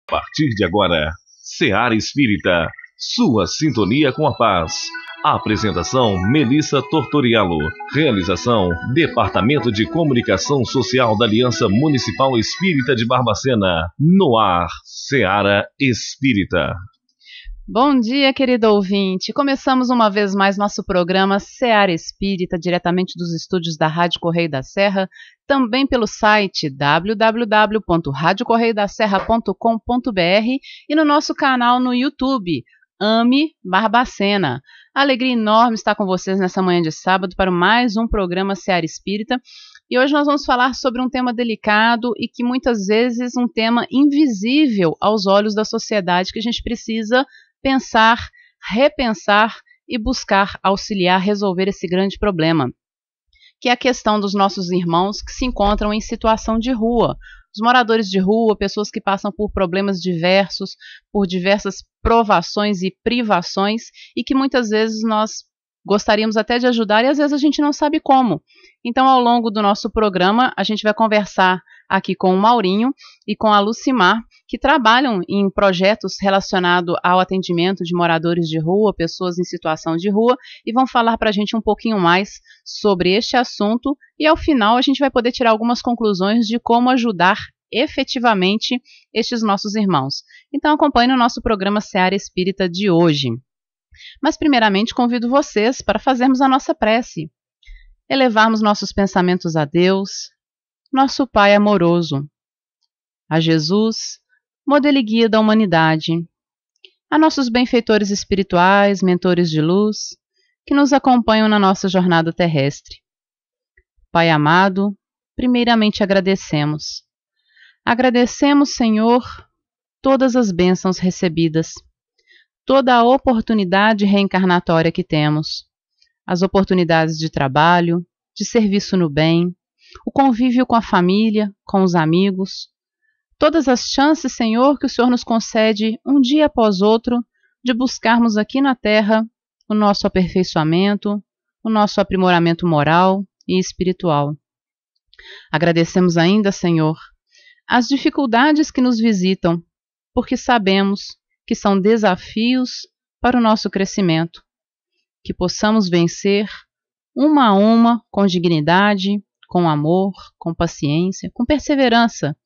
A partir de agora, Seara Espírita, sua sintonia com a paz. Apresentação: Melissa Tortorialo. Realização: Departamento de Comunicação Social da Aliança Municipal Espírita de Barbacena. No ar, Seara Espírita. Bom dia, querido ouvinte. Começamos uma vez mais nosso programa Seara Espírita, diretamente dos estúdios da Rádio Correio da Serra, também pelo site www.radiocorreiodaserra.com.br e no nosso canal no YouTube, Ame Barbacena. Alegria enorme estar com vocês nessa manhã de sábado para mais um programa Seara Espírita. E hoje nós vamos falar sobre um tema delicado e que muitas vezes um tema invisível aos olhos da sociedade que a gente precisa pensar, repensar e buscar auxiliar, resolver esse grande problema, que é a questão dos nossos irmãos que se encontram em situação de rua. Os moradores de rua, pessoas que passam por problemas diversos, por diversas provações e privações e que muitas vezes nós gostaríamos até de ajudar e às vezes a gente não sabe como. Então, ao longo do nosso programa, a gente vai conversar aqui com o Maurinho e com a Lucimar, que trabalham em projetos relacionados ao atendimento de moradores de rua, pessoas em situação de rua, e vão falar para a gente um pouquinho mais sobre este assunto, e ao final a gente vai poder tirar algumas conclusões de como ajudar efetivamente estes nossos irmãos. Então acompanhe o nosso programa Seara Espírita de hoje. Mas primeiramente convido vocês para fazermos a nossa prece, elevarmos nossos pensamentos a Deus, nosso Pai amoroso, a Jesus, modelo e guia da humanidade, a nossos benfeitores espirituais, mentores de luz, que nos acompanham na nossa jornada terrestre. Pai amado, primeiramente agradecemos. Agradecemos, Senhor, todas as bênçãos recebidas, toda a oportunidade reencarnatória que temos, as oportunidades de trabalho, de serviço no bem, o convívio com a família, com os amigos, todas as chances, Senhor, que o Senhor nos concede um dia após outro de buscarmos aqui na Terra o nosso aperfeiçoamento, o nosso aprimoramento moral e espiritual. Agradecemos ainda, Senhor, as dificuldades que nos visitam, porque sabemos que são desafios para o nosso crescimento, que possamos vencer uma a uma com dignidade, com amor, com paciência, com perseverança,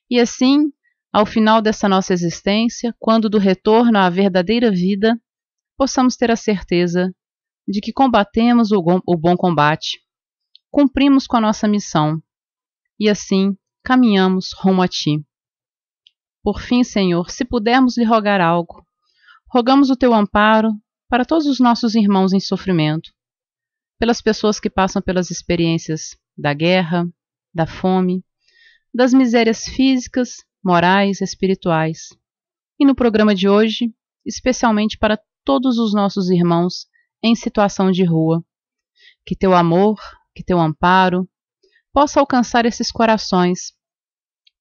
e assim, ao final dessa nossa existência, quando do retorno à verdadeira vida, possamos ter a certeza de que combatemos o bom combate, cumprimos com a nossa missão, e assim caminhamos rumo a Ti. Por fim, Senhor, se pudermos lhe rogar algo, rogamos o Teu amparo para todos os nossos irmãos em sofrimento, pelas pessoas que passam pelas experiências da guerra, da fome, das misérias físicas, morais e espirituais. E no programa de hoje, especialmente para todos os nossos irmãos em situação de rua. Que Teu amor, que Teu amparo possa alcançar esses corações,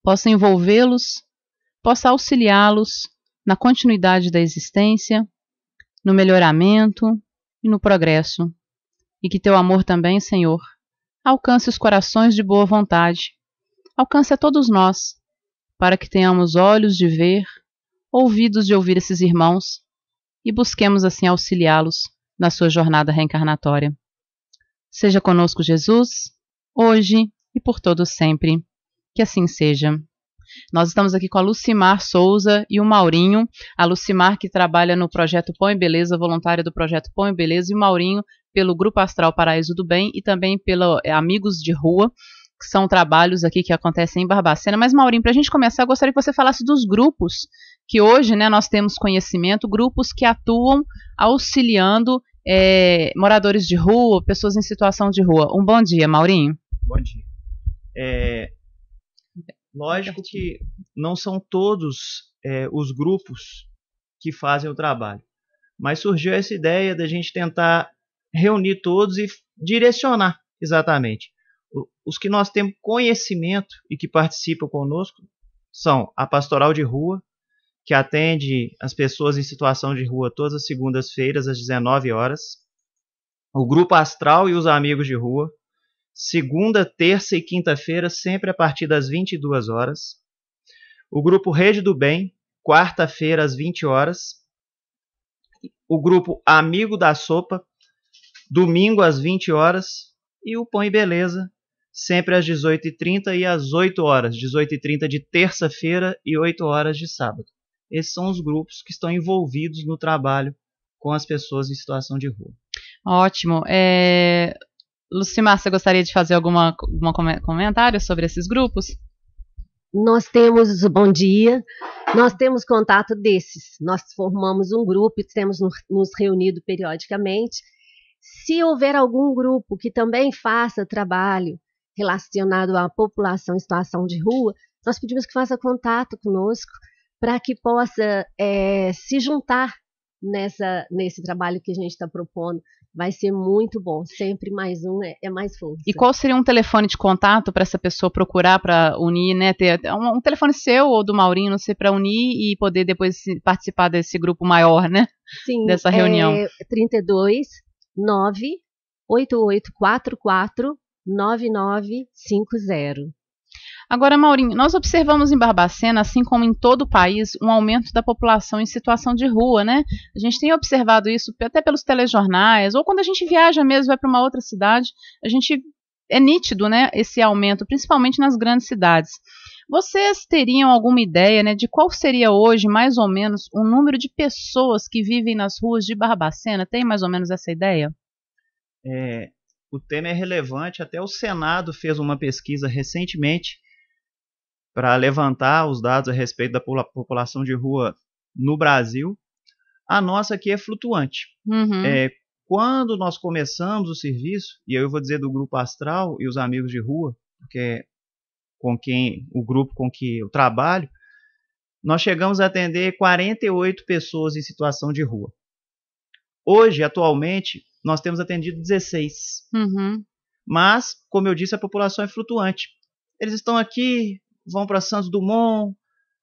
possa envolvê-los, possa auxiliá-los na continuidade da existência, no melhoramento e no progresso. E que Teu amor também, Senhor, alcance os corações de boa vontade, alcance a todos nós, para que tenhamos olhos de ver, ouvidos de ouvir esses irmãos e busquemos assim auxiliá-los na sua jornada reencarnatória. Seja conosco, Jesus, hoje e por todo sempre. Que assim seja. Nós estamos aqui com a Lucimar Souza e o Maurinho. A Lucimar, que trabalha no projeto Pão e Beleza, voluntária do projeto Pão e Beleza, e o Maurinho pelo Grupo Astral Paraíso do Bem e também pelo Amigos de Rua, que são trabalhos aqui que acontecem em Barbacena. Mas, Maurinho, para a gente começar, eu gostaria que você falasse dos grupos que hoje, né, nós temos conhecimento, grupos que atuam auxiliando moradores de rua, pessoas em situação de rua. Um bom dia, Maurinho. Bom dia. Lógico que não são todos os grupos que fazem o trabalho, mas surgiu essa ideia da gente tentar reunir todos e direcionar exatamente. Os que nós temos conhecimento e que participam conosco são a Pastoral de Rua, que atende as pessoas em situação de rua todas as segundas-feiras às 19 horas, o Grupo Astral e os Amigos de Rua, segunda, terça e quinta-feira, sempre a partir das 22 horas, o Grupo Rede do Bem, quarta-feira às 20 horas. O grupo Amigo da Sopa, domingo às 20 horas. E o Pão e Beleza, sempre às 18h30 e às 8 horas. 18h30 de terça-feira e 8 horas de sábado. Esses são os grupos que estão envolvidos no trabalho com as pessoas em situação de rua. Ótimo. Lucimar, você gostaria de fazer algum comentário sobre esses grupos? Nós temos, bom dia, nós temos contato desses, nós formamos um grupo e temos nos reunido periodicamente. Se houver algum grupo que também faça trabalho relacionado à população em situação de rua, nós pedimos que faça contato conosco para que possa se juntar nesse trabalho que a gente está propondo. Vai ser muito bom, sempre mais um é mais força. E qual seria um telefone de contato para essa pessoa procurar para unir, né? Ter um telefone seu ou do Maurinho, não sei, para unir e poder depois participar desse grupo maior, né? Sim, dessa reunião. 32 98844 9950. Agora, Maurinho, nós observamos em Barbacena, assim como em todo o país, um aumento da população em situação de rua, né? A gente tem observado isso até pelos telejornais, ou quando a gente viaja mesmo, vai para uma outra cidade, é nítido, né, esse aumento, principalmente nas grandes cidades. Vocês teriam alguma ideia, né, de qual seria hoje, mais ou menos, o número de pessoas que vivem nas ruas de Barbacena? Tem mais ou menos essa ideia? O tema é relevante, até o Senado fez uma pesquisa recentemente para levantar os dados a respeito da população de rua no Brasil. A nossa aqui é flutuante. Uhum. Quando nós começamos o serviço, e eu vou dizer do Grupo Astral e os Amigos de Rua, porque é o grupo com que eu trabalho, nós chegamos a atender 48 pessoas em situação de rua. Hoje, atualmente, nós temos atendido 16. Uhum. Mas, como eu disse, a população é flutuante. Eles estão aqui, vão para Santos Dumont,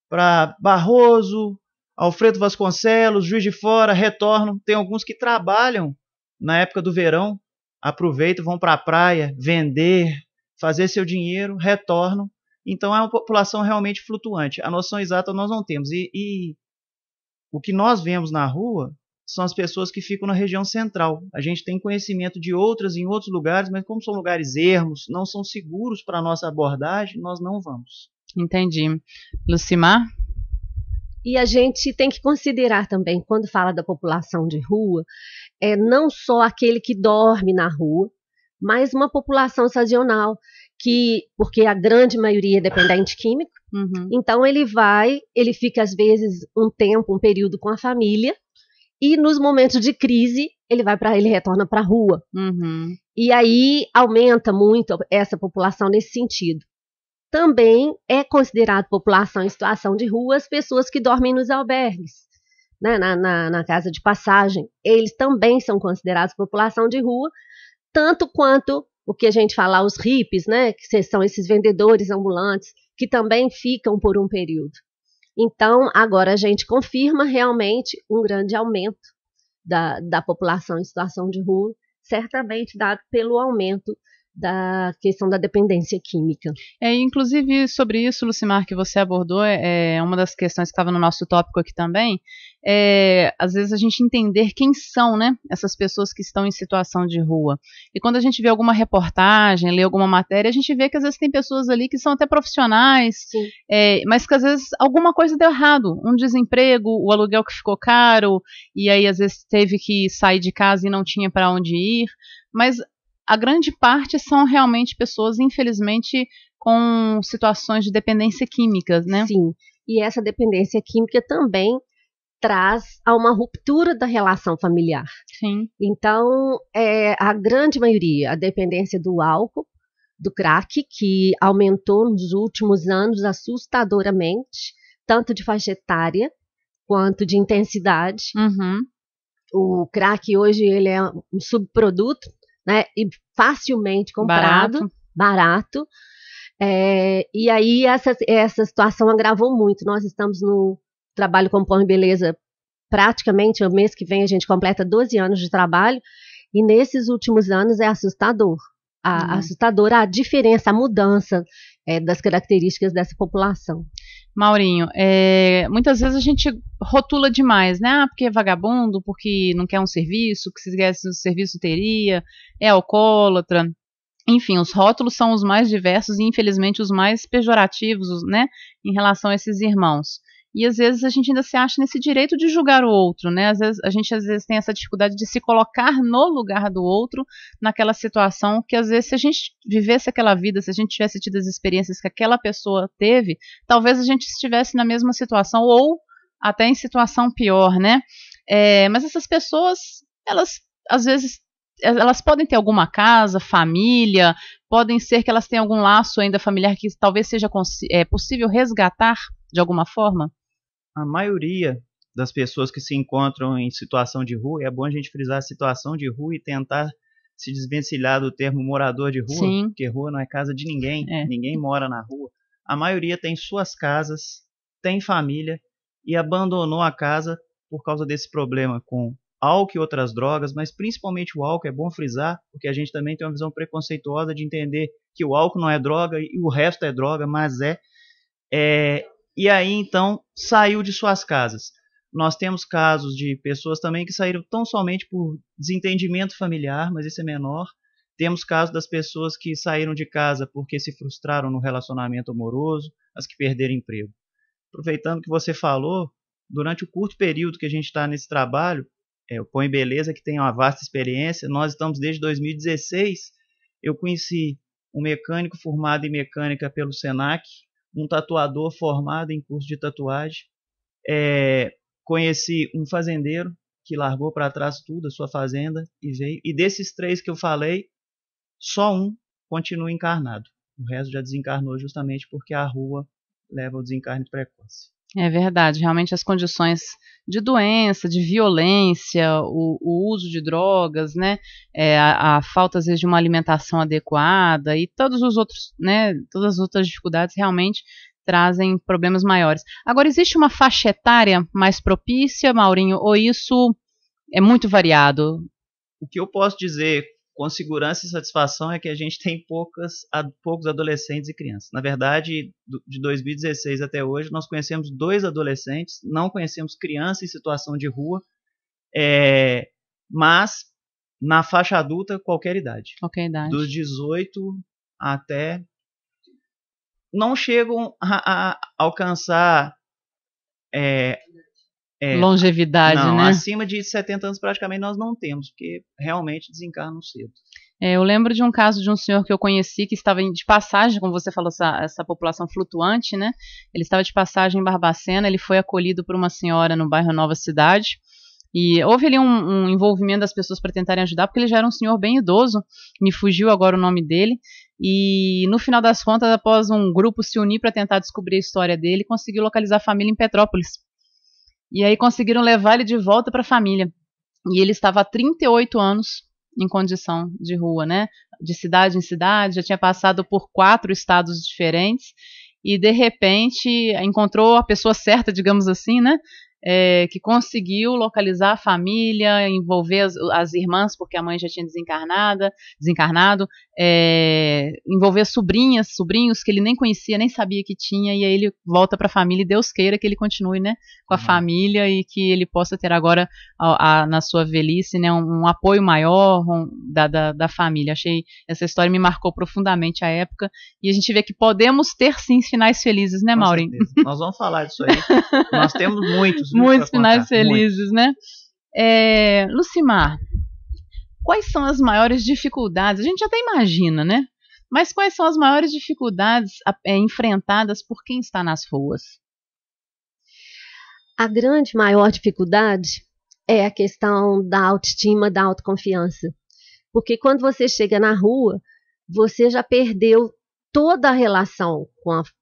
para Barroso, Alfredo Vasconcelos, Juiz de Fora, retornam. Tem alguns que trabalham na época do verão, aproveitam, vão para a praia, vender, fazer seu dinheiro, retornam. Então é uma população realmente flutuante. A noção exata nós não temos. E o que nós vemos na rua são as pessoas que ficam na região central. A gente tem conhecimento de outras em outros lugares, mas como são lugares ermos, não são seguros para a nossa abordagem, nós não vamos. Entendi. Lucimar? E a gente tem que considerar também, quando fala da população de rua, não só aquele que dorme na rua, mas uma população sazonal, porque a grande maioria é dependente químico, então ele fica às vezes um período com a família, e nos momentos de crise, ele retorna para a rua. E aí aumenta muito essa população nesse sentido. Também é considerado população em situação de rua as pessoas que dormem nos albergues, né, na casa de passagem. Eles também são considerados população de rua, tanto quanto o que a gente fala, os hippies, né, que são esses vendedores ambulantes, que também ficam por um período. Então, agora a gente confirma realmente um grande aumento da população em situação de rua, certamente dado pelo aumento da questão da dependência química. Inclusive, sobre isso, Lucimar, que você abordou, uma das questões que estava no nosso tópico aqui também, às vezes a gente entender quem são, né, essas pessoas que estão em situação de rua. E quando a gente vê alguma reportagem, lê alguma matéria, a gente vê que às vezes tem pessoas ali que são até profissionais, mas que às vezes alguma coisa deu errado, um desemprego, o aluguel que ficou caro, e aí às vezes teve que sair de casa e não tinha para onde ir, mas a grande parte são realmente pessoas, infelizmente, com situações de dependência química, né? Sim, e essa dependência química também traz a uma ruptura da relação familiar. Sim. Então, a grande maioria, a dependência do álcool, do crack, que aumentou nos últimos anos assustadoramente, tanto de faixa etária quanto de intensidade. O crack hoje ele é um subproduto, né, e facilmente comprado, barato. E aí essa situação agravou muito. Nós estamos no trabalho com Pão e Beleza praticamente, o mês que vem a gente completa 12 anos de trabalho, e nesses últimos anos é assustador. assustadora a diferença, a mudança das características dessa população. Maurinho, muitas vezes a gente rotula demais, né? Porque é vagabundo, porque não quer um serviço, que se quisesse um serviço teria, é alcoólatra. Enfim, os rótulos são os mais diversos e, infelizmente, os mais pejorativos, né? Em relação a esses irmãos. E às vezes a gente ainda se acha nesse direito de julgar o outro, né? A gente às vezes tem essa dificuldade de se colocar no lugar do outro, naquela situação que às vezes se a gente vivesse aquela vida, se a gente tivesse tido as experiências que aquela pessoa teve, talvez a gente estivesse na mesma situação ou até em situação pior, né? Mas essas pessoas, elas às vezes elas podem ter alguma casa, família, podem ser que elas tenham algum laço ainda familiar que talvez seja possível resgatar de alguma forma? A maioria das pessoas que se encontram em situação de rua, é bom a gente frisar a situação de rua e tentar se desvencilhar do termo morador de rua, Sim. Porque rua não é casa de ninguém, ninguém mora na rua. A maioria tem suas casas, tem família e abandonou a casa por causa desse problema com álcool e outras drogas, mas principalmente o álcool, é bom frisar, porque a gente também tem uma visão preconceituosa de entender que o álcool não é droga e o resto é droga, mas e aí, então, saiu de suas casas. Nós temos casos de pessoas também que saíram tão somente por desentendimento familiar, mas isso é menor. Temos casos das pessoas que saíram de casa porque se frustraram no relacionamento amoroso, as que perderam emprego. Aproveitando que você falou, durante o curto período que a gente está nesse trabalho, o Põe Beleza, que tem uma vasta experiência, nós estamos desde 2016, eu conheci um mecânico formado em mecânica pelo SENAC, um tatuador formado em curso de tatuagem, conheci um fazendeiro que largou para trás tudo, a sua fazenda, e veio. E desses 3 que eu falei, só um continua encarnado. O resto já desencarnou justamente porque a rua leva ao desencarne precoce. É verdade, realmente as condições de doença, de violência, o uso de drogas, né, a falta às vezes de uma alimentação adequada e todos os outros, né, todas as outras dificuldades realmente trazem problemas maiores. Agora, existe uma faixa etária mais propícia, Maurinho, ou isso é muito variado? O que eu posso dizer com segurança e satisfação é que a gente tem poucos adolescentes e crianças. Na verdade, de 2016 até hoje, nós conhecemos 2 adolescentes, não conhecemos criança em situação de rua, mas na faixa adulta, qualquer idade. Qualquer idade. Dos 18 até... Não chegam a alcançar... longevidade, não, né? Acima de 70 anos praticamente nós não temos, porque realmente desencarnam cedo. Eu lembro de um caso de um senhor que eu conheci que estava de passagem, como você falou, essa população flutuante, né? Ele estava de passagem em Barbacena, ele foi acolhido por uma senhora no bairro Nova Cidade, e houve ali um envolvimento das pessoas para tentarem ajudar, porque ele já era um senhor bem idoso, me fugiu agora o nome dele, e no final das contas, após um grupo se unir para tentar descobrir a história dele, conseguiu localizar a família em Petrópolis. E aí conseguiram levar ele de volta para a família. E ele estava há 38 anos em condição de rua, né? De cidade em cidade, já tinha passado por 4 estados diferentes e de repente encontrou a pessoa certa, digamos assim, né? Que conseguiu localizar a família, envolver as irmãs, porque a mãe já tinha desencarnado, envolver sobrinhos que ele nem conhecia, nem sabia que tinha, e aí ele volta para a família e Deus queira que ele continue, né, com a família e que ele possa ter agora na sua velhice, né, um apoio maior da família. Achei, essa história me marcou profundamente a época, e a gente vê que podemos ter sim finais felizes, né, Maurinho? Nós vamos falar disso aí, nós temos muitos finais felizes, né? Lucimar, quais são as maiores dificuldades? A gente até imagina, né? Mas quais são as maiores dificuldades enfrentadas por quem está nas ruas? A grande maior dificuldade é a questão da autoestima, da autoconfiança. Porque quando você chega na rua, você já perdeu toda a relação,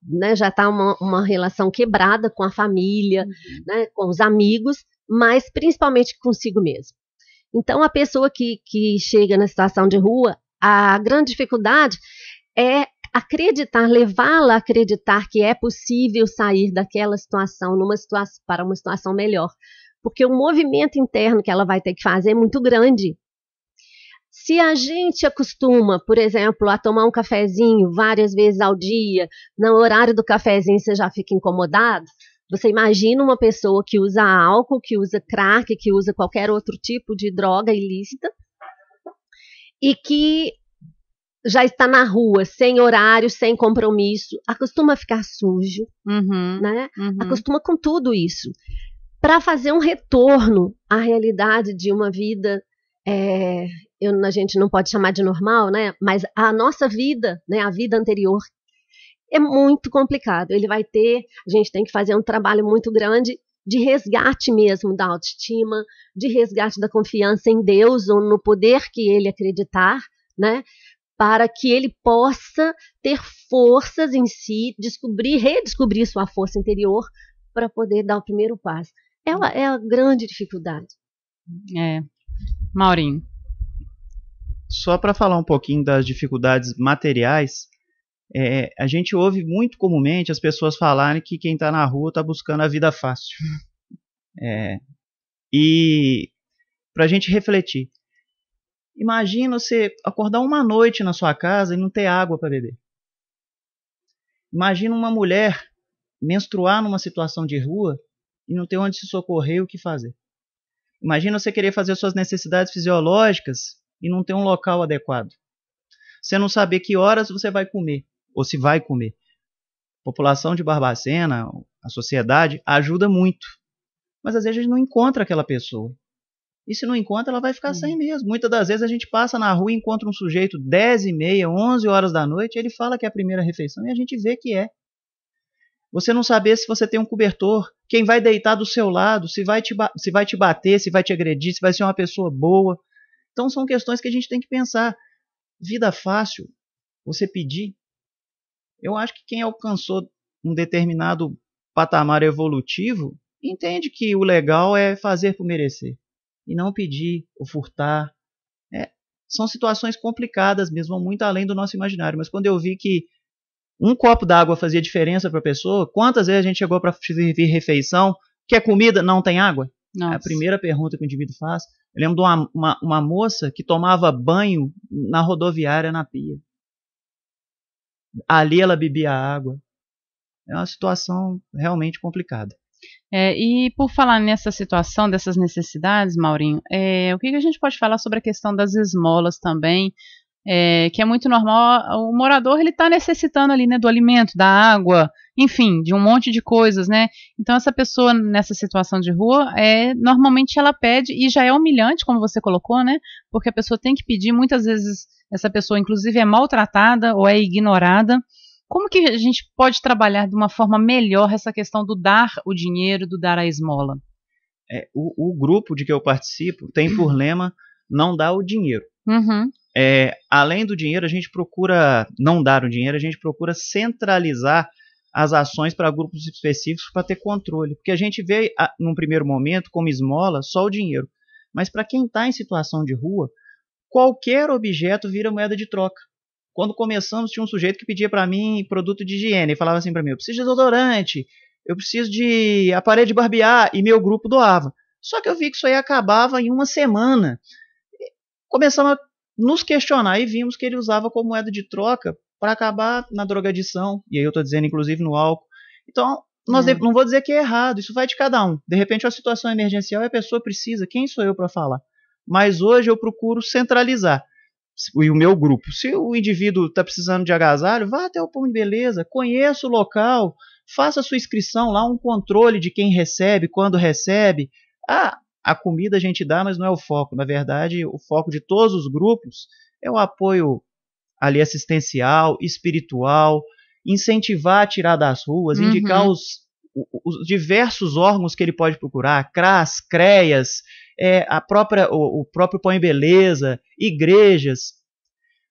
né, já está uma relação quebrada com a família, né, com os amigos, mas principalmente consigo mesmo. Então, a pessoa que chega na situação de rua, a grande dificuldade é acreditar, levá-la a acreditar que é possível sair daquela situação para uma situação melhor. Porque o movimento interno que ela vai ter que fazer é muito grande. Se a gente acostuma, por exemplo, a tomar um cafezinho várias vezes ao dia, no horário do cafezinho você já fica incomodado, você imagina uma pessoa que usa álcool, que usa crack, que usa qualquer outro tipo de droga ilícita e que já está na rua, sem horário, sem compromisso, acostuma a ficar sujo, né? Acostuma com tudo isso. Para fazer um retorno à realidade de uma vida, a gente não pode chamar de normal, né? Mas a nossa vida, né? A vida anterior, é muito complicado. A gente tem que fazer um trabalho muito grande de resgate mesmo da autoestima, de resgate da confiança em Deus ou no poder que ele acreditar, né? Para que ele possa ter forças em si, redescobrir sua força interior para poder dar o primeiro passo. Ela é a grande dificuldade. Maurinho. Só para falar um pouquinho das dificuldades materiais, a gente ouve muito comumente as pessoas falarem que quem está na rua está buscando a vida fácil. E para a gente refletir, imagina você acordar uma noite na sua casa e não ter água para beber. Imagina uma mulher menstruar numa situação de rua e não ter onde se socorrer e o que fazer. Imagina você querer fazer suas necessidades fisiológicas e não ter um local adequado. Você não saber que horas você vai comer, ou se vai comer. A população de Barbacena, a sociedade, ajuda muito. Mas às vezes a gente não encontra aquela pessoa. E se não encontra, ela vai ficar sem mesmo. Muitas das vezes a gente passa na rua e encontra um sujeito 10h30, 11 horas da noite, ele fala que é a primeira refeição e a gente vê que é. Você não saber se você tem um cobertor, quem vai deitar do seu lado, se vai te bater, se vai te agredir, se vai ser uma pessoa boa. Então são questões que a gente tem que pensar. Vida fácil, você pedir. Eu acho que quem alcançou um determinado patamar evolutivo entende que o legal é fazer por merecer. E não pedir ou furtar. São situações complicadas mesmo, vão muito além do nosso imaginário. Mas quando eu vi que um copo d'água fazia diferença para a pessoa, quantas vezes a gente chegou para servir refeição, quer comida, não tem água? Nossa. É a primeira pergunta que o indivíduo faz. Eu lembro de uma moça que tomava banho na rodoviária na pia. Ali ela bebia água. É uma situação realmente complicada. E por falar nessa situação, dessas necessidades, Maurinho, o que a gente pode falar sobre a questão das esmolas também, que é muito normal, o morador ele está necessitando ali, né, do alimento, da água, enfim, de um monte de coisas, né? Então essa pessoa nessa situação de rua, normalmente ela pede, e já é humilhante, como você colocou, né? Porque a pessoa tem que pedir, muitas vezes essa pessoa inclusive é maltratada ou é ignorada. Como que a gente pode trabalhar de uma forma melhor essa questão do dar o dinheiro, do dar a esmola? O grupo de que eu participo tem por lema não dar o dinheiro. Além do dinheiro, a gente procura não dar o dinheiro, a gente procura centralizar as ações para grupos específicos para ter controle. Porque a gente vê, num primeiro momento, como esmola, só o dinheiro. Mas para quem está em situação de rua, qualquer objeto vira moeda de troca. Quando começamos, tinha um sujeito que pedia para mim produto de higiene. Ele falava assim para mim, eu preciso de desodorante, eu preciso de aparelho de barbear, e meu grupo doava. Só que eu vi que isso aí acabava em uma semana. Começamos a nos questionar e vimos que ele usava como moeda de troca para acabar na drogadição, e aí eu estou dizendo inclusive no álcool. Então, não vou dizer que é errado, isso vai de cada um. De repente, uma situação emergencial e a pessoa precisa, quem sou eu para falar? Mas hoje eu procuro centralizar. E o meu grupo, se o indivíduo está precisando de agasalho, vá até o Pão de Beleza, conheça o local, faça a sua inscrição lá, um controle de quem recebe, quando recebe. A comida a gente dá, mas não é o foco. Na verdade, o foco de todos os grupos é o apoio ali assistencial, espiritual, incentivar a tirar das ruas, indicar os diversos órgãos que ele pode procurar, CRAS, CREAS, o próprio Põe Beleza, igrejas.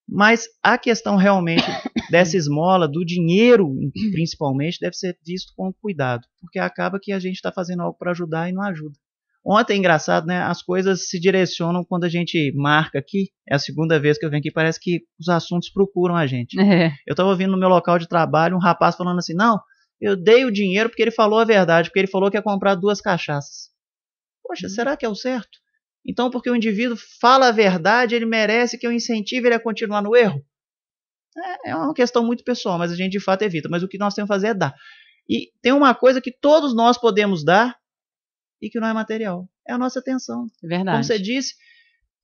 Mas a questão realmente dessa esmola, do dinheiro principalmente, deve ser visto com cuidado, porque acaba que a gente está fazendo algo para ajudar e não ajuda. Ontem, é engraçado, né? As coisas se direcionam quando a gente marca aqui. É a segunda vez que eu venho aqui, parece que os assuntos procuram a gente. Eu estava ouvindo no meu local de trabalho um rapaz falando assim, não, eu dei o dinheiro porque ele falou a verdade, porque ele falou que ia comprar 2 cachaças. Poxa, será que é o certo? Então, porque o indivíduo fala a verdade, ele merece que eu incentive ele a continuar no erro? É uma questão muito pessoal, mas a gente de fato evita. Mas o que nós temos que fazer é dar. E tem uma coisa que todos nós podemos dar e que não é material. É a nossa atenção. Verdade. Como você disse,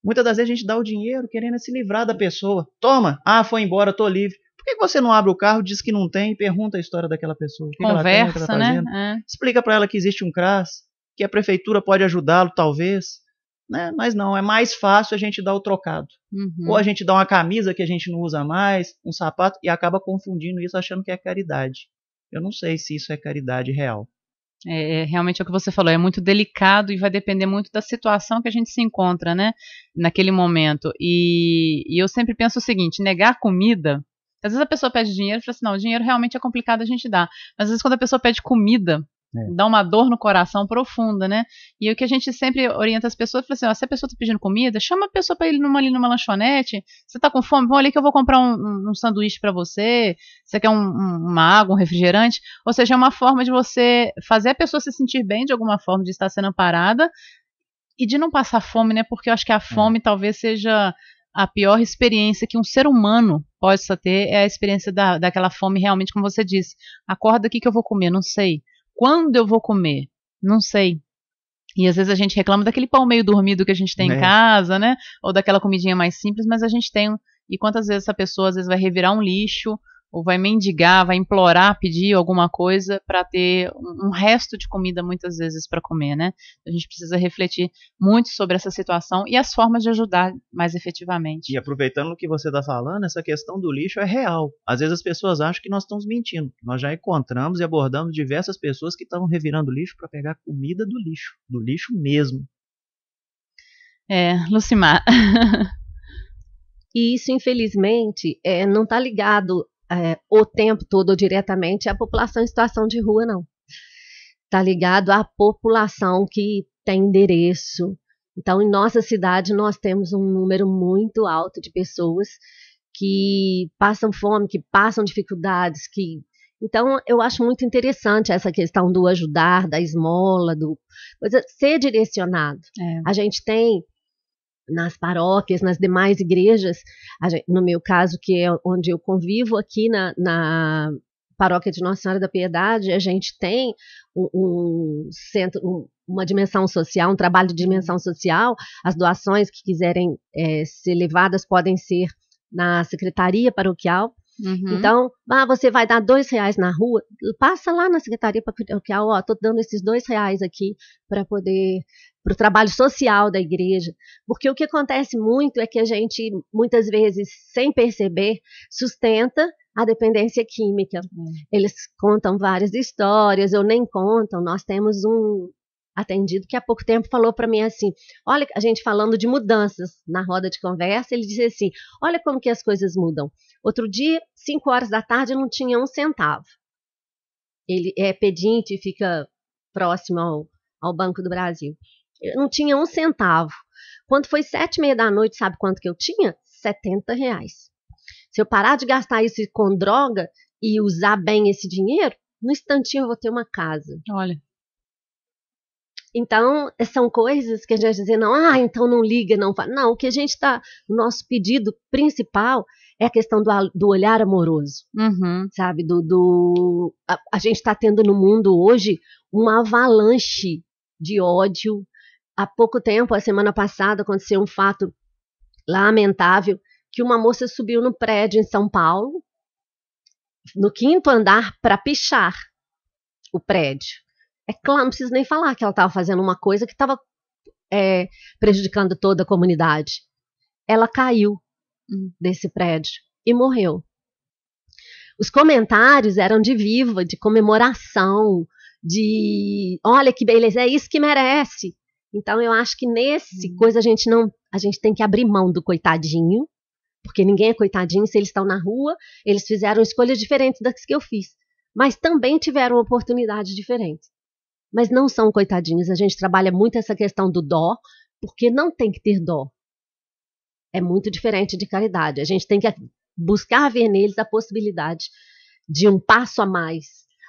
muitas das vezes a gente dá o dinheiro querendo se livrar da pessoa. Toma, foi embora, estou livre. Por que você não abre o carro, diz que não tem e pergunta a história daquela pessoa? O que Conversa, ela tem, o que ela tá fazendo? né? Explica para ela que existe um CRAS, que a prefeitura pode ajudá-lo, talvez. Né? Mas não, é mais fácil a gente dar o trocado. Ou a gente dá uma camisa que a gente não usa mais, um sapato, e acaba confundindo isso achando que é caridade. Eu não sei se isso é caridade real. Realmente é o que você falou, é muito delicado e vai depender muito da situação que a gente se encontra, né, naquele momento. E eu sempre penso o seguinte, negar comida, às vezes a pessoa pede dinheiro e fala assim, não, o dinheiro realmente é complicado a gente dar, mas às vezes quando a pessoa pede comida, dá uma dor no coração profunda, né? E o que a gente sempre orienta as pessoas, fala assim, ó, se a pessoa está pedindo comida, chama a pessoa para ir ali numa lanchonete, você está com fome, vamos ali que eu vou comprar um sanduíche para você, você quer uma água, um refrigerante, ou seja, é uma forma de você fazer a pessoa se sentir bem de alguma forma, de estar sendo amparada e de não passar fome, né? Porque eu acho que a fome talvez seja a pior experiência que um ser humano possa ter, é a experiência daquela fome realmente, como você disse, acorda aqui que eu vou comer, não sei. Quando eu vou comer? Não sei. E às vezes a gente reclama daquele pão meio dormido que a gente tem em casa, né? Ou daquela comidinha mais simples, mas a gente tem. E quantas vezes essa pessoa às vezes vai revirar um lixo, ou vai mendigar, vai implorar, pedir alguma coisa para ter um resto de comida muitas vezes para comer, né? A gente precisa refletir muito sobre essa situação e as formas de ajudar mais efetivamente. E aproveitando o que você está falando, essa questão do lixo é real. Às vezes as pessoas acham que nós estamos mentindo. Nós já encontramos e abordamos diversas pessoas que estão revirando lixo para pegar comida do lixo mesmo. Lucimar. E isso, infelizmente, não está ligado o tempo todo ou diretamente à população em situação de rua, não. Está ligado à população que tem endereço. Então, em nossa cidade, nós temos um número muito alto de pessoas que passam fome, que passam dificuldades, Então, eu acho muito interessante essa questão do ajudar, da esmola, ser direcionado. A gente tem nas paróquias, nas demais igrejas, no meu caso, que é onde eu convivo aqui na paróquia de Nossa Senhora da Piedade, a gente tem um centro, uma dimensão social, um trabalho de dimensão social. As doações que quiserem ser levadas podem ser na secretaria paroquial. Então, você vai dar R$2 na rua, passa lá na secretaria paroquial, estou dando esses R$2 aqui para o trabalho social da igreja, porque o que acontece muito é que a gente, muitas vezes, sem perceber, sustenta a dependência química. Eles contam várias histórias, ou nem contam. Nós temos um atendido que há pouco tempo falou para mim assim, olha, a gente falando de mudanças na roda de conversa, ele disse assim, olha como que as coisas mudam. Outro dia, 5 horas da tarde, não tinha um centavo. Ele é pedinte e fica próximo ao Banco do Brasil. Eu não tinha um centavo. Quando foi 7h30 da noite, sabe quanto que eu tinha? R$70. Se eu parar de gastar isso com droga e usar bem esse dinheiro, no instantinho eu vou ter uma casa. Olha. Então, são coisas que a gente vai dizer, não, então não liga, não fala. Não, o que a gente o nosso pedido principal é a questão do olhar amoroso, sabe? A gente está tendo no mundo hoje uma avalanche de ódio. Há pouco tempo, a semana passada, aconteceu um fato lamentável, que uma moça subiu no prédio em São Paulo, no 5º andar, para pichar o prédio. É claro, não preciso nem falar que ela estava fazendo uma coisa que estava prejudicando toda a comunidade. Ela caiu desse prédio e morreu. Os comentários eram de viva, de comemoração, de olha que beleza, é isso que merece. Então eu acho que nesse coisa a gente tem que abrir mão do coitadinho, porque ninguém é coitadinho. Se eles estão na rua, eles fizeram escolhas diferentes das que eu fiz, mas também tiveram oportunidades diferentes. Mas não são coitadinhos. A gente trabalha muito essa questão do dó, porque não tem que ter dó. É muito diferente de caridade. A gente tem que buscar ver neles a possibilidade de um passo a mais,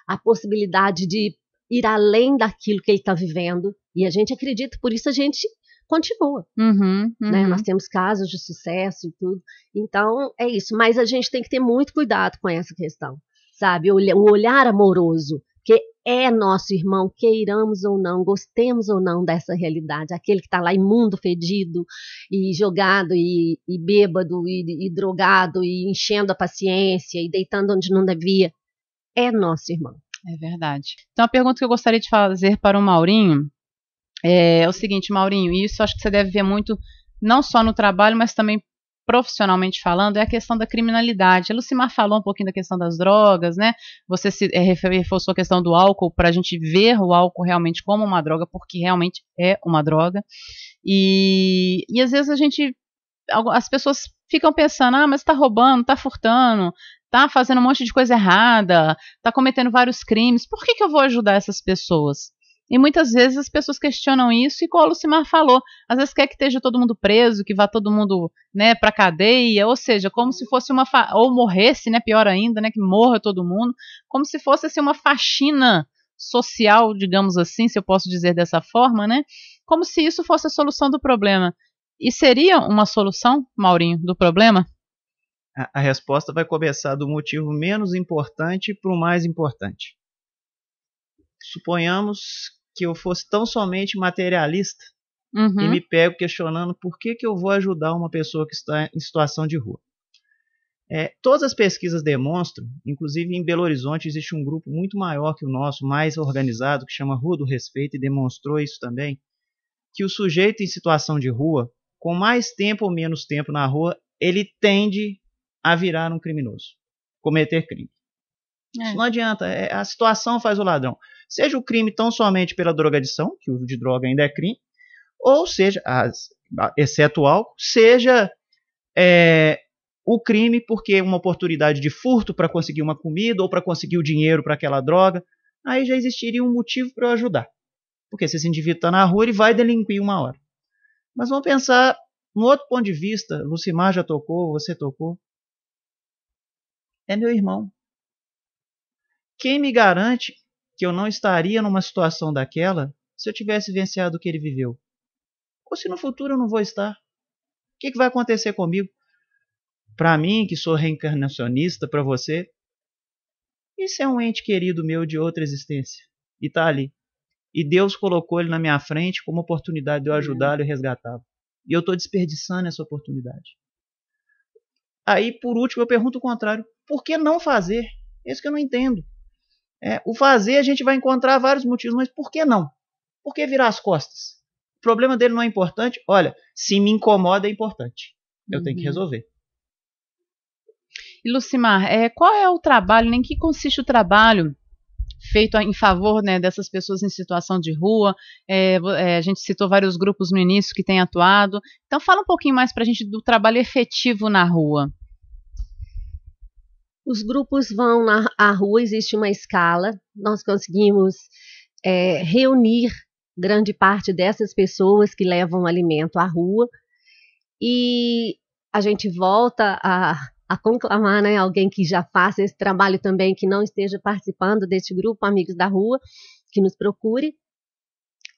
a possibilidade de ir além daquilo que ele está vivendo. E a gente acredita, por isso a gente continua. Né? Nós temos casos de sucesso e tudo. Então, é isso. Mas a gente tem que ter muito cuidado com essa questão, sabe? O olhar amoroso, que é nosso irmão, queiramos ou não, gostemos ou não dessa realidade. Aquele que está lá imundo, fedido, e jogado, e bêbado, e drogado, e enchendo a paciência, e deitando onde não devia, é nosso irmão. É verdade. Então, a pergunta que eu gostaria de fazer para o Maurinho é o seguinte, Maurinho, e isso acho que você deve ver muito, não só no trabalho, mas também profissionalmente falando, é a questão da criminalidade. A Lucimar falou um pouquinho da questão das drogas, né? Você reforçou a questão do álcool, para a gente ver o álcool realmente como uma droga, porque realmente é uma droga. E às vezes as pessoas ficam pensando, mas tá roubando, tá furtando, tá fazendo um monte de coisa errada, tá cometendo vários crimes, por que eu vou ajudar essas pessoas? E muitas vezes as pessoas questionam isso, e como a Lucimar falou, às vezes quer que esteja todo mundo preso, que vá todo mundo, né, para cadeia, ou seja, como se fosse ou morresse, né, pior ainda, né, que morra todo mundo, como se fosse assim, uma faxina social, digamos assim, se eu posso dizer dessa forma, né, como se isso fosse a solução do problema. E seria uma solução, Maurinho, do problema? A resposta vai começar do motivo menos importante para o mais importante. Suponhamos que eu fosse tão somente materialista e me pego questionando por que eu vou ajudar uma pessoa que está em situação de rua. Todas as pesquisas demonstram, inclusive em Belo Horizonte existe um grupo muito maior que o nosso, mais organizado, que chama Rua do Respeito, e demonstrou isso também, que o sujeito em situação de rua, com mais tempo ou menos tempo na rua, ele tende a virar um criminoso, cometer crime. Isso não adianta, a situação faz o ladrão. Seja o crime tão somente pela drogadição, que o uso de droga ainda é crime, ou seja, exceto o álcool, seja o crime porque uma oportunidade de furto para conseguir uma comida ou para conseguir o dinheiro para aquela droga, aí já existiria um motivo para eu ajudar. Porque se esse indivíduo está na rua, ele vai delinquir uma hora. Mas vamos pensar num outro ponto de vista, Lucimar já tocou, você tocou. É meu irmão. Quem me garante que eu não estaria numa situação daquela se eu tivesse vivenciado o que ele viveu? Ou se no futuro eu não vou estar? O que vai acontecer comigo? Para mim, que sou reencarnacionista, para você, isso é um ente querido meu de outra existência. E está ali. E Deus colocou ele na minha frente como oportunidade de eu ajudá-lo e resgatá-lo. E eu estou desperdiçando essa oportunidade. Aí, por último, eu pergunto o contrário. Por que não fazer? É isso que eu não entendo. O fazer a gente vai encontrar vários motivos, mas por que não? Por que virar as costas? O problema dele não é importante? Olha, se me incomoda é importante. Eu tenho que resolver. E Lucimar, qual é o trabalho, em que consiste o trabalho feito em favor, né, dessas pessoas em situação de rua? A gente citou vários grupos no início que têm atuado. Então fala um pouquinho mais para a gente do trabalho efetivo na rua. Os grupos vão à rua, existe uma escala, nós conseguimos reunir grande parte dessas pessoas que levam alimento à rua, e a gente volta a conclamar, né, alguém que já faça esse trabalho também, que não esteja participando deste grupo, Amigos da Rua, que nos procure,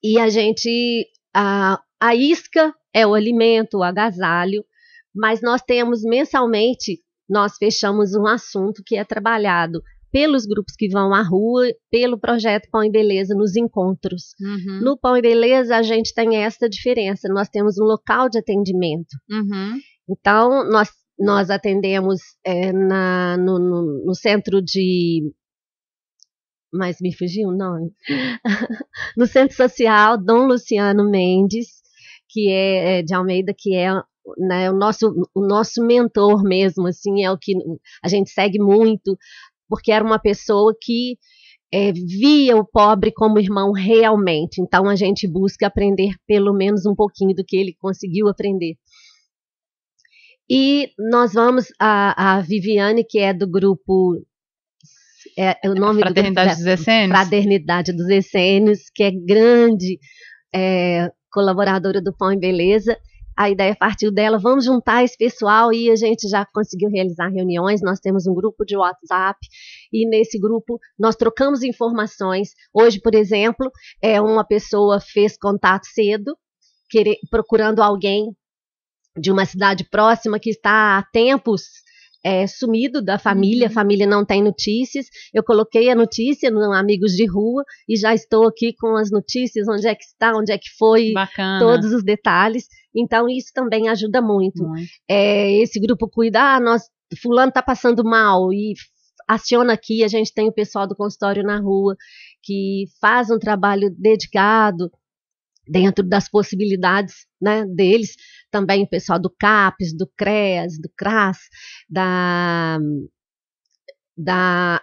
e a gente, a isca é o alimento, o agasalho, mas nós temos mensalmente, nós fechamos um assunto que é trabalhado pelos grupos que vão à rua, pelo projeto Pão e Beleza nos encontros. No Pão e Beleza a gente tem essa diferença, nós temos um local de atendimento. Então nós atendemos no centro de... Mas me fugiu o nome. No Centro Social Dom Luciano Mendes, que é de Almeida, que é, né, o nosso mentor mesmo, assim, é o que a gente segue muito, porque era uma pessoa que via o pobre como irmão realmente. Então a gente busca aprender pelo menos um pouquinho do que ele conseguiu aprender. E nós vamos, a Viviane, que é do grupo, o nome Fraternidade dos Essênios. Fraternidade dos Essênios, que é grande colaboradora do Pão e Beleza. A ideia partiu dela, vamos juntar esse pessoal, e a gente já conseguiu realizar reuniões. Nós temos um grupo de WhatsApp, e nesse grupo nós trocamos informações. Hoje, por exemplo, uma pessoa fez contato cedo, procurando alguém de uma cidade próxima que está há tempos sumido da família, a família não tem notícias. Eu coloquei a notícia no Amigos de Rua e já estou aqui com as notícias, onde é que está, onde é que foi, Bacana. Todos os detalhes. Então, isso também ajuda muito. Esse grupo cuida, fulano está passando mal e aciona aqui, a gente tem o pessoal do consultório na rua que faz um trabalho dedicado dentro das possibilidades, né, deles. Também o pessoal do CAPES, do CREAS, do CRAS, da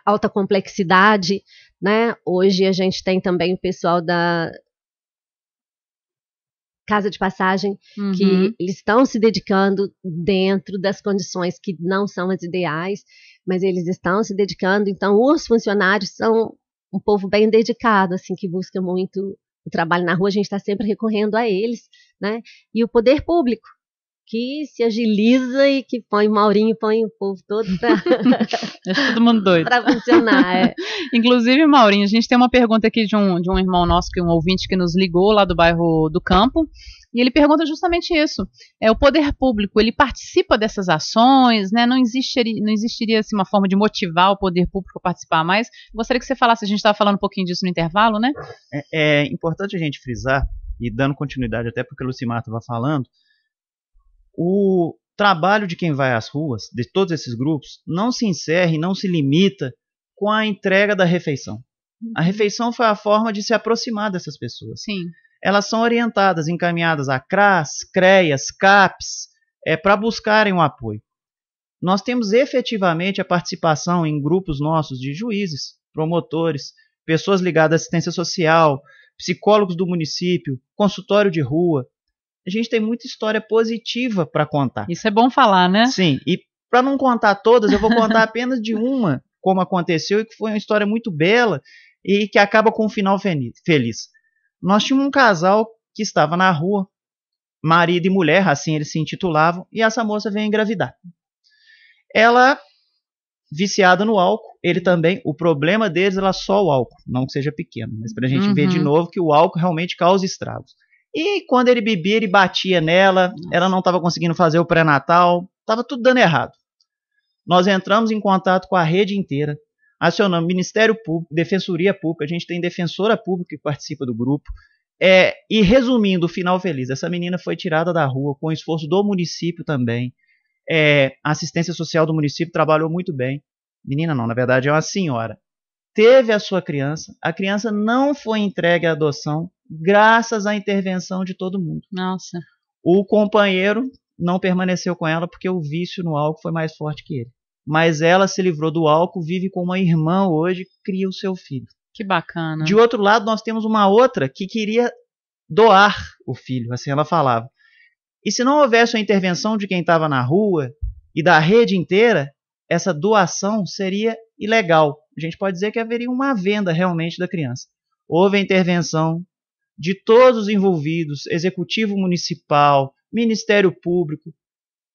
alta complexidade, né? Hoje a gente tem também o pessoal da Casa de Passagem, que eles estão se dedicando dentro das condições que não são as ideais, mas eles estão se dedicando. Então, os funcionários são um povo bem dedicado, assim, que busca muito o trabalho na rua. A gente está sempre recorrendo a eles, né? E o poder público, que se agiliza e que põe o Maurinho, põe o povo todo para todo mundo doido para funcionar. Inclusive, Maurinho, a gente tem uma pergunta aqui de um irmão nosso, que é um ouvinte que nos ligou lá do bairro do Campo, e ele pergunta justamente isso. O poder público, ele participa dessas ações, né? Não existiria assim, uma forma de motivar o poder público a participar mais? Gostaria que você falasse, a gente estava falando um pouquinho disso no intervalo, né? É importante a gente frisar, e dando continuidade até porque o Lucimar estava falando, o trabalho de quem vai às ruas, de todos esses grupos, não se encerra e não se limita com a entrega da refeição. A refeição foi a forma de se aproximar dessas pessoas. Sim. Elas são orientadas, encaminhadas a CRAS, CREAS, CAPES, para buscarem um apoio. Nós temos efetivamente a participação em grupos nossos de juízes, promotores, pessoas ligadas à assistência social, psicólogos do município, consultório de rua. A gente tem muita história positiva para contar. Isso é bom falar, né? Sim, e para não contar todas, eu vou contar apenas de uma, como aconteceu, e que foi uma história muito bela e que acaba com um final feliz. Nós tínhamos um casal que estava na rua, marido e mulher, assim eles se intitulavam, e essa moça veio engravidar. Ela, viciada no álcool, ele também, o problema deles era só o álcool, não que seja pequeno, mas para a gente ver de novo que o álcool realmente causa estragos. E quando ele bebia, ele batia nela, ela não estava conseguindo fazer o pré-natal, estava tudo dando errado. Nós entramos em contato com a rede inteira, acionamos Ministério Público, Defensoria Pública, a gente tem defensora pública que participa do grupo, e resumindo o final feliz, essa menina foi tirada da rua com o esforço do município também, a assistência social do município trabalhou muito bem, menina não, na verdade é uma senhora, teve a sua criança, a criança não foi entregue à adoção, graças à intervenção de todo mundo. Nossa. O companheiro não permaneceu com ela porque o vício no álcool foi mais forte que ele. Mas ela se livrou do álcool, vive com uma irmã hoje, cria o seu filho. Que bacana. De outro lado, nós temos uma outra que queria doar o filho, assim ela falava. E se não houvesse a intervenção de quem estava na rua e da rede inteira, essa doação seria ilegal. A gente pode dizer que haveria uma venda realmente da criança. Houve a intervenção de todos os envolvidos, Executivo Municipal, Ministério Público,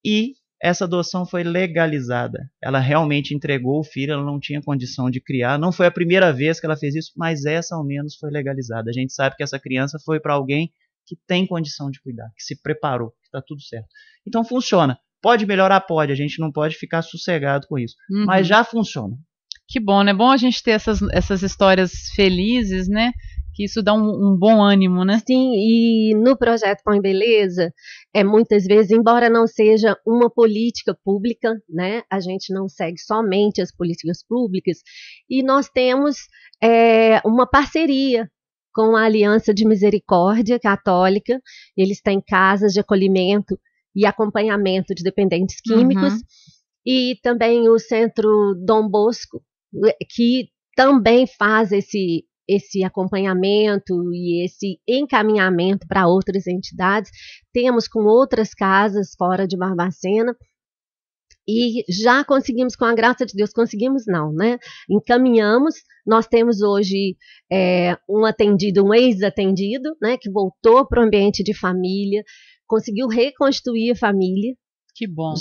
e essa adoção foi legalizada. Ela realmente entregou o filho, ela não tinha condição de criar, não foi a primeira vez que ela fez isso, mas essa ao menos foi legalizada. A gente sabe que essa criança foi para alguém que tem condição de cuidar, que se preparou, que está tudo certo. Então funciona. Pode melhorar? Pode, a gente não pode ficar sossegado com isso, mas já funciona. Que bom, né? É bom a gente ter essas histórias felizes, né? Que isso dá um bom ânimo, né? Sim, e no projeto Põe Beleza, muitas vezes, embora não seja uma política pública, né, a gente não segue somente as políticas públicas, e nós temos uma parceria com a Aliança de Misericórdia Católica. Eles têm casas de acolhimento e acompanhamento de dependentes químicos, e também o Centro Dom Bosco, que também faz esse acompanhamento e esse encaminhamento para outras entidades. Temos com outras casas fora de Barbacena e já conseguimos, com a graça de Deus, né? Encaminhamos. Nós temos hoje um ex-atendido, né, que voltou para o ambiente de família, conseguiu reconstituir a família. Que bom.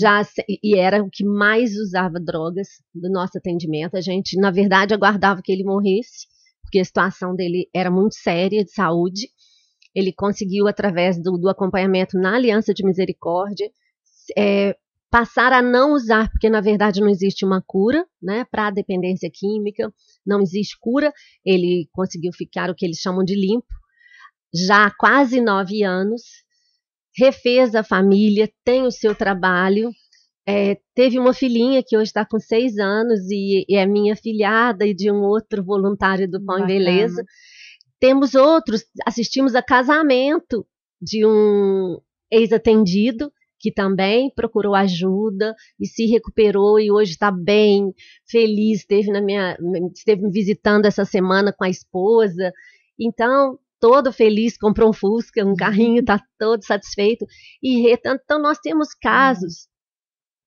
E era o que mais usava drogas do nosso atendimento. A gente, na verdade, aguardava que ele morresse, porque a situação dele era muito séria de saúde. ele conseguiu, através do acompanhamento na Aliança de Misericórdia, passar a não usar, porque na verdade não existe uma cura, né, para a dependência química, não existe cura. Ele conseguiu ficar o que eles chamam de limpo, já há quase 9 anos, refez a família, tem o seu trabalho, teve uma filhinha que hoje está com 6 anos e é minha filhada e de um outro voluntário do Pão e Beleza. Temos outros, assistimos a casamento de um ex-atendido que também procurou ajuda e se recuperou e hoje está bem, feliz, esteve me visitando essa semana com a esposa. Então, todo feliz, comprou um Fusca, um carrinho, está todo satisfeito. Então, nós temos casos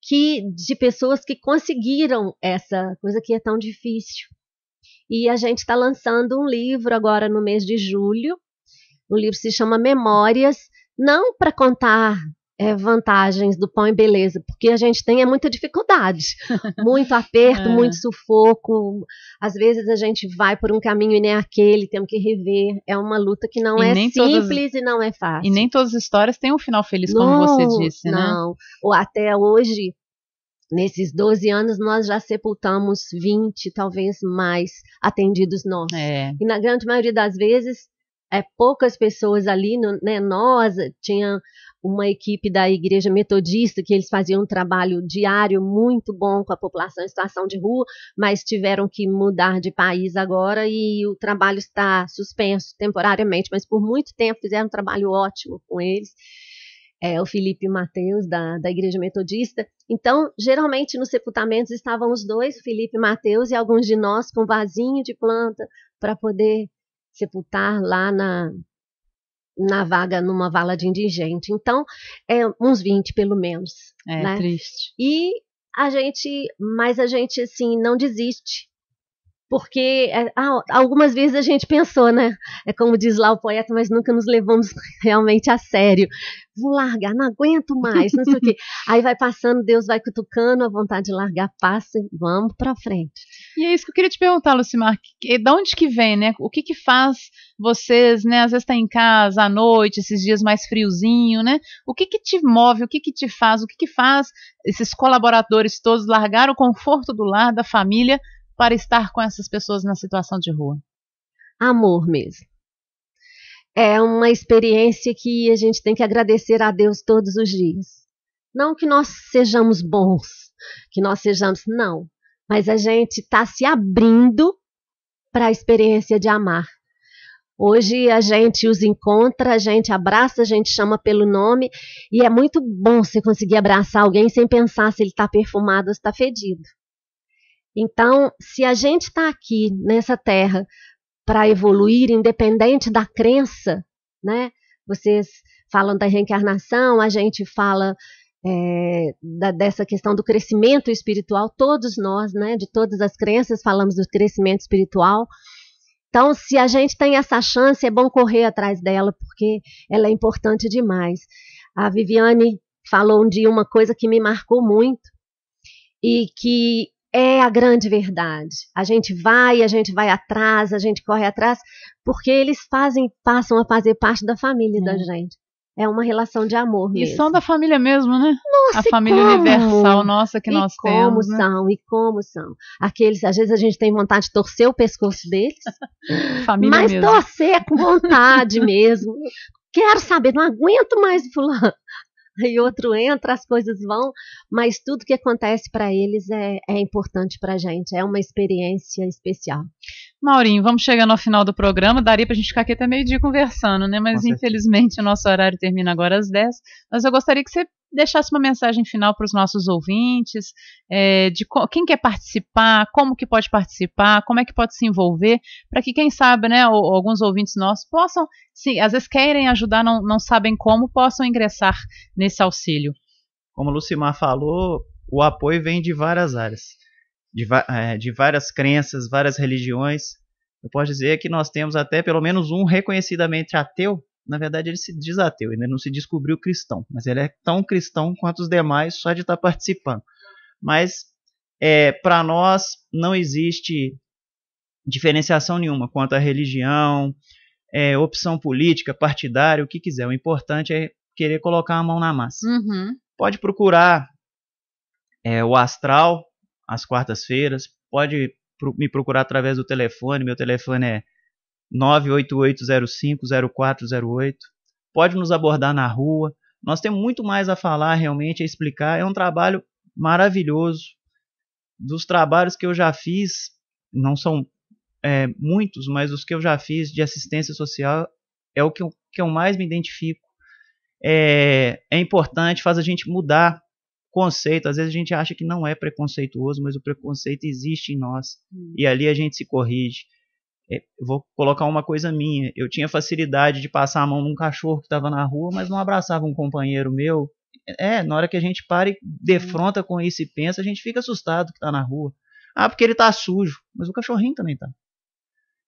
de pessoas que conseguiram essa coisa que é tão difícil. E a gente está lançando um livro agora no mês de julho. O livro se chama Memórias, não para contar vantagens do Pão e Beleza, porque a gente tem muita dificuldade, muito aperto, muito sufoco. Às vezes a gente vai por um caminho e nem aquele, temos que rever. É uma luta que não é simples e não é fácil. E nem todas as histórias têm um final feliz, como você disse, né? Não, ou até hoje, nesses 12 anos, nós já sepultamos 20, talvez mais, atendidos nossos. E na grande maioria das vezes, poucas pessoas ali, né? Nós tinha uma equipe da Igreja Metodista que eles faziam um trabalho diário muito bom com a população em situação de rua, mas tiveram que mudar de país agora e o trabalho está suspenso temporariamente, mas por muito tempo fizeram um trabalho ótimo com eles. O Felipe e o Mateus da Igreja Metodista. Então, geralmente nos sepultamentos estavam os dois, o Felipe e o Mateus, e alguns de nós com vasinho de planta para poder sepultar lá na vaga, numa vala de indigente. Então, uns 20 pelo menos. Né? Triste. Mas a gente, assim, não desiste. Porque algumas vezes a gente pensou, né? É como diz lá o poeta, mas nunca nos levamos realmente a sério. Vou largar, não aguento mais, não sei o quê. Aí vai passando, Deus vai cutucando, a vontade de largar passa, vamos para frente. E é isso que eu queria te perguntar, Lucimar, de onde que vem, né? O que faz vocês, né? Às vezes tá em casa à noite, esses dias mais friozinho, né? O que te move, o que te faz, o que faz esses colaboradores todos largar o conforto do lar, da família, para estar com essas pessoas na situação de rua? Amor mesmo. É uma experiência que a gente tem que agradecer a Deus todos os dias. Não que nós sejamos bons, não. Mas a gente está se abrindo para a experiência de amar. Hoje a gente os encontra, a gente abraça, a gente chama pelo nome, e é muito bom você conseguir abraçar alguém sem pensar se ele está perfumado ou se está fedido. Então, se a gente está aqui nessa terra para evoluir, independente da crença, né? Vocês falam da reencarnação, a gente fala dessa questão do crescimento espiritual, todos nós, né? De todas as crenças falamos do crescimento espiritual. Então, se a gente tem essa chance, é bom correr atrás dela, porque ela é importante demais. A Viviane falou um dia uma coisa que me marcou muito, e que é a grande verdade. A gente vai atrás, a gente corre atrás, porque eles passam a fazer parte da família da gente. É uma relação de amor mesmo. E são da família mesmo, né? Nossa, a família universal nossa que nós temos. Como são. Aqueles, às vezes a gente tem vontade de torcer o pescoço deles. Família mas mesmo. Torcer com vontade mesmo. Quero saber, não aguento mais fulano. E outro entra, as coisas vão, mas tudo que acontece para eles é importante para a gente, é uma experiência especial. Maurinho, vamos chegando ao final do programa, daria para a gente ficar aqui até meio-dia conversando, né? Mas infelizmente o nosso horário termina agora às 10, mas eu gostaria que você deixasse uma mensagem final para os nossos ouvintes, de quem quer participar, como que pode participar, como é que pode se envolver, para que quem sabe, né, alguns ouvintes nossos possam, sim, às vezes querem ajudar, não sabem como, possam ingressar nesse auxílio. Como o Lucimar falou, o apoio vem de várias áreas, de várias crenças, várias religiões. Eu posso dizer que nós temos até pelo menos um reconhecidamente ateu. Na verdade, ele se diz ateu, ainda não se descobriu cristão, mas ele é tão cristão quanto os demais só de estar participando. Mas, para nós, não existe diferenciação nenhuma quanto à religião, opção política, partidária, o que quiser. O importante é querer colocar a mão na massa. Uhum. Pode procurar o Astral, às quartas-feiras. Pode me procurar através do telefone. Meu telefone é 988050408. Pode nos abordar na rua. Nós temos muito mais a falar, realmente, a explicar. É um trabalho maravilhoso. Dos trabalhos que eu já fiz, não são muitos, mas os que eu já fiz de assistência social é o que eu mais me identifico. É importante, faz a gente mudar conceito. Às vezes a gente acha que não é preconceituoso, mas o preconceito existe em nós. E ali a gente se corrige. Eu vou colocar uma coisa minha. Eu tinha facilidade de passar a mão num cachorro que estava na rua, mas não abraçava um companheiro meu. Na hora que a gente para e defronta com isso e pensa, a gente fica assustado que está na rua. Porque ele está sujo, mas o cachorrinho também está.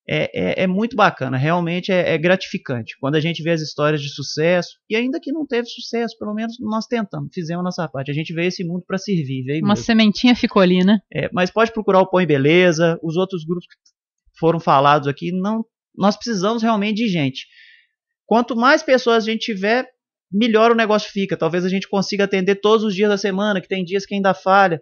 É muito bacana, realmente é gratificante. Quando a gente vê as histórias de sucesso, e ainda que não teve sucesso, pelo menos nós tentamos, fizemos a nossa parte. A gente veio esse mundo para servir. Uma sementinha ficou ali, né? Mas pode procurar o Põe Beleza, os outros grupos que foram falados aqui. Não, nós precisamos realmente de gente. Quanto mais pessoas a gente tiver, melhor o negócio fica. Talvez a gente consiga atender todos os dias da semana, que tem dias que ainda falha.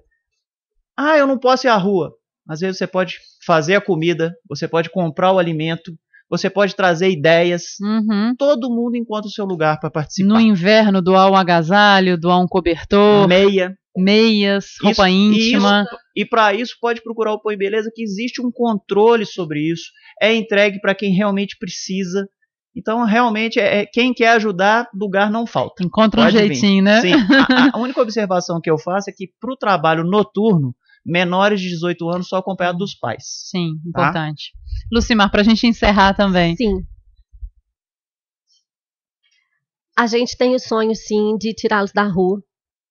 Eu não posso ir à rua. Às vezes você pode fazer a comida, você pode comprar o alimento, você pode trazer ideias. Uhum. Todo mundo encontra o seu lugar para participar. No inverno, doar um agasalho, doar um cobertor. Meias, roupa íntima. E para isso pode procurar o Põe Beleza, que existe um controle sobre isso. É entregue para quem realmente precisa. Então, realmente, quem quer ajudar, lugar não falta. Encontra um jeitinho, né? Sim. A única observação que eu faço é que para o trabalho noturno, menores de 18 anos só acompanhado dos pais. Sim, importante. Lucimar, para a gente encerrar também. Sim. A gente tem o sonho, sim, de tirá-los da rua.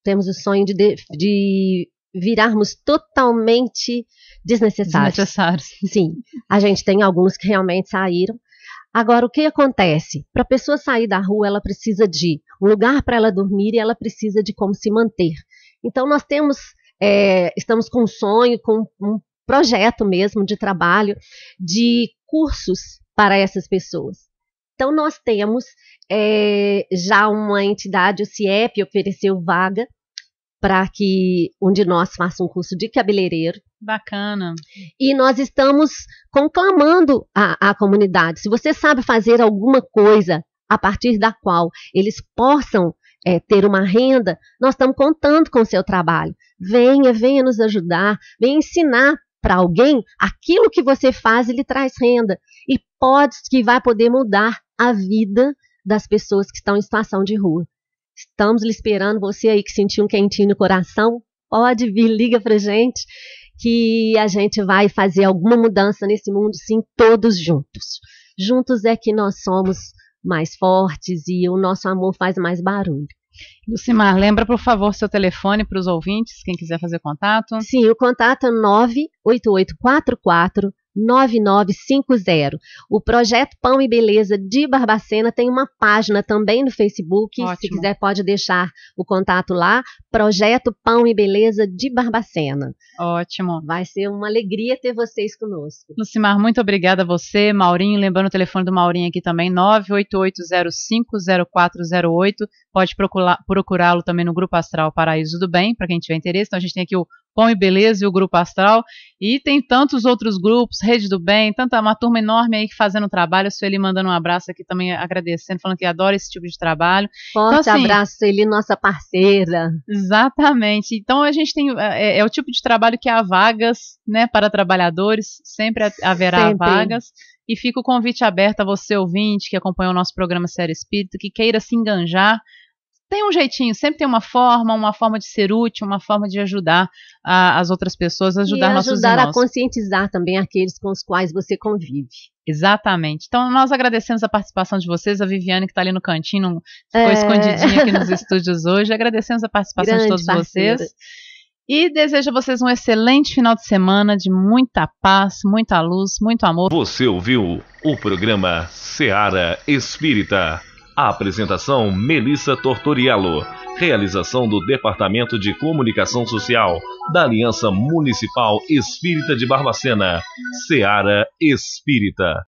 Temos o sonho de virarmos totalmente desnecessários. Sim. A gente tem alguns que realmente saíram. Agora, o que acontece? Para a pessoa sair da rua, ela precisa de um lugar para ela dormir e ela precisa de como se manter. Então, nós estamos com um sonho, com um projeto mesmo de trabalho, de cursos para essas pessoas. Então, nós temos já uma entidade, o CIEP, ofereceu vaga para que um de nós faça um curso de cabeleireiro. Bacana. E nós estamos conclamando a comunidade. Se você sabe fazer alguma coisa a partir da qual eles possam ter uma renda, nós estamos contando com o seu trabalho. Venha nos ajudar, venha ensinar para alguém aquilo que você faz e lhe traz renda. E que vai poder mudar a vida das pessoas que estão em situação de rua. Estamos lhe esperando, você aí que sentiu um quentinho no coração, pode vir, liga pra gente, que a gente vai fazer alguma mudança nesse mundo, sim, todos juntos. Juntos é que nós somos mais fortes e o nosso amor faz mais barulho. Lucimar, lembra, por favor, seu telefone para os ouvintes, quem quiser fazer contato. Sim, o contato é 98844 9950. O Projeto Pão e Beleza de Barbacena tem uma página também no Facebook. Ótimo. Se quiser pode deixar o contato lá. Projeto Pão e Beleza de Barbacena. Ótimo. Vai ser uma alegria ter vocês conosco. Lucimar, muito obrigada a você. Maurinho, lembrando o telefone do Maurinho aqui também, 988050408. Pode procurá-lo também no Grupo Astral Paraíso do Bem, para quem tiver interesse. Então a gente tem aqui o Pão e Beleza e o Grupo Astral, e tem tantos outros grupos, Rede do Bem, uma turma enorme aí que fazendo um trabalho. A Sueli mandando um abraço aqui também, agradecendo, falando que adora esse tipo de trabalho. Forte então, assim, abraço, Sueli, nossa parceira. Exatamente. Então a gente tem, é o tipo de trabalho que há vagas, né, para trabalhadores, sempre haverá vagas. E fica o convite aberto a você, ouvinte, que acompanhou o nosso programa Série Espírita, que queira se enganjar. Tem um jeitinho, sempre tem uma forma de ser útil, uma forma de ajudar as outras pessoas, ajudar nossos irmãos. E ajudar a conscientizar também aqueles com os quais você convive. Exatamente. Então, nós agradecemos a participação de vocês, a Viviane, que está ali no cantinho, ficou escondidinha aqui nos estúdios hoje. Agradecemos a participação de todos vocês. E desejo a vocês um excelente final de semana, de muita paz, muita luz, muito amor. Você ouviu o programa Seara Espírita. A apresentação, Melissa Tortoriello. Realização do Departamento de Comunicação Social da Aliança Municipal Espírita de Barbacena. Seara Espírita.